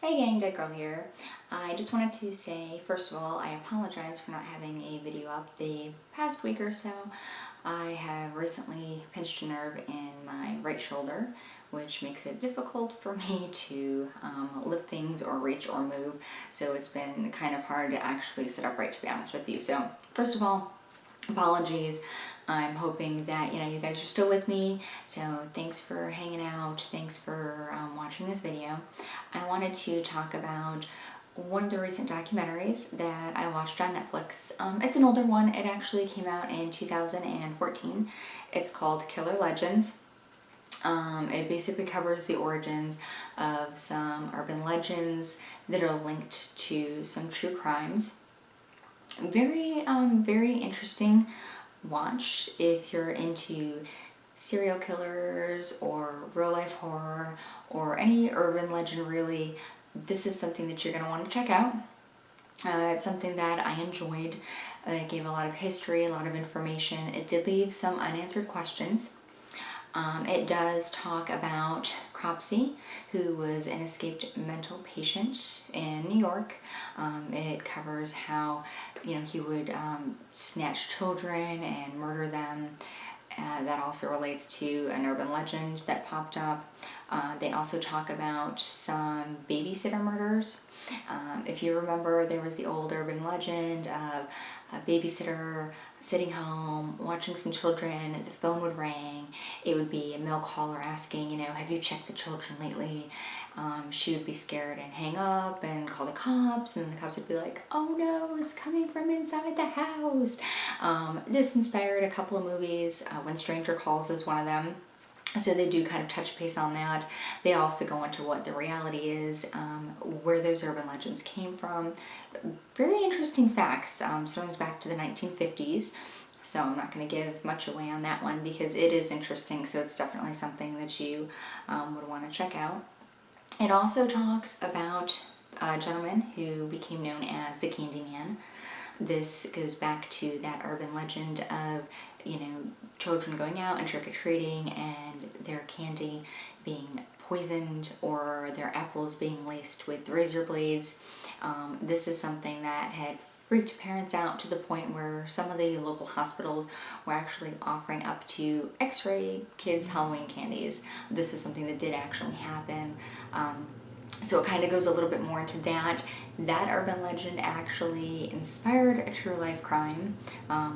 Hey gang, Dead Girl here. I just wanted to say, first of all, I apologize for not having a video up the past week or so. I have recently pinched a nerve in my right shoulder, which makes it difficult for me to lift things or reach or move. So it's been kind of hard to actually sit upright, to be honest with you. So first of all, apologies. I'm hoping that you guys are still with me, so thanks for hanging out, thanks for watching this video. I wanted to talk about one of the recent documentaries that I watched on Netflix. It's an older one. It actually came out in 2014. It's called Killer Legends. It basically covers the origins of some urban legends that are linked to some true crimes. Very interesting watch if you're into serial killers or real life horror or any urban legend really. This is something that you're going to want to check out. It's something that I enjoyed. It gave a lot of history, a lot of information. It did leave some unanswered questions. It does talk about Cropsey, who was an escaped mental patient in New York. It covers how, he would snatch children and murder them. That also relates to an urban legend that popped up. They also talk about some babysitter murders. If you remember, there was the old urban legend of a babysitter sitting home, watching some children, the phone would ring, it would be a male caller asking, have you checked the children lately? She would be scared and hang up and call the cops, and the cops would be like, oh no, it's coming from inside the house. This inspired a couple of movies. When Stranger Calls is one of them. So they do kind of touch base on that. They also go into what the reality is, where those urban legends came from. Very interesting facts. Goes back to the 1950s. So I'm not going to give much away on that one because it is interesting. So it's definitely something that you would want to check out. It also talks about a gentleman who became known as the Candyman. This goes back to that urban legend of, children going out and trick-or-treating and their candy being poisoned or their apples being laced with razor blades. This is something that had freaked parents out to the point where some of the local hospitals were actually offering up to x-ray kids' Halloween candies. This is something that did actually happen. So it kind of goes a little bit more into that. That urban legend actually inspired a true life crime,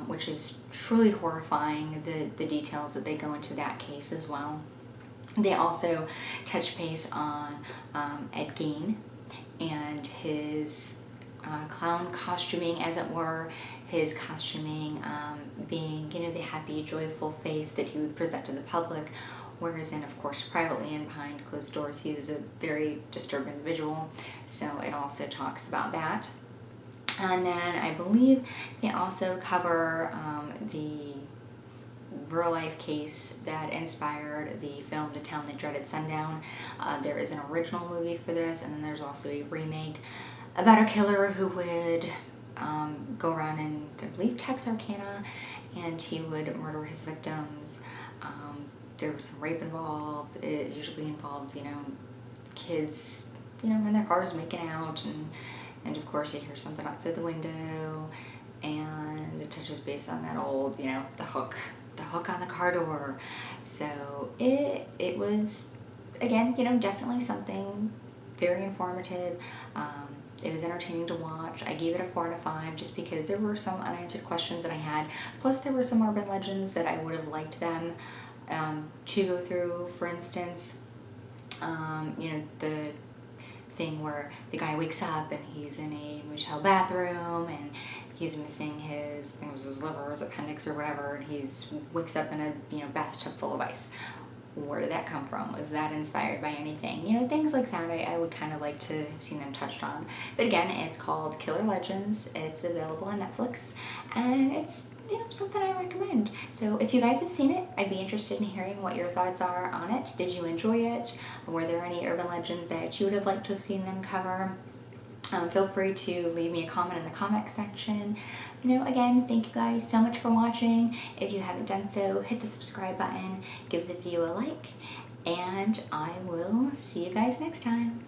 which is truly horrifying, the details that they go into that case as well. They also touch base on Ed Gein and his clown costuming, as it were. His costuming being, the happy, joyful face that he would present to the public. Whereas of course, privately and behind closed doors, he was a very disturbed individual. So it also talks about that. And then I believe they also cover the real life case that inspired the film to tell the Dreaded Sundown. There is an original movie for this, and then there's also a remake about a killer who would go around in, I believe, Texarkana, and he would murder his victims. There was some rape involved. It usually involved, kids, in their cars making out, and of course you hear something outside the window, and it touches base on that old, the hook on the car door. So it was, again, definitely something very informative. It was entertaining to watch. I gave it a 4 out of 5 just because there were some unanswered questions that I had. Plus there were some urban legends that I would have liked them to go through. For instance, the thing where the guy wakes up and he's in a motel bathroom and he's missing his, I think it was his liver or his appendix or whatever, and he's wakes up in a bathtub full of ice. Where did that come from? Was that inspired by anything? Things like that I would kind of like to have seen them touched on. But again, it's called Killer Legends. It's available on Netflix, and it's something I recommend. So if you guys have seen it, I'd be interested in hearing what your thoughts are on it. Did you enjoy it? Were there any urban legends that you would have liked to have seen them cover? Feel free to leave me a comment in the comment section. Again, thank you guys so much for watching. If you haven't done so, hit the subscribe button, give the video a like, and I will see you guys next time.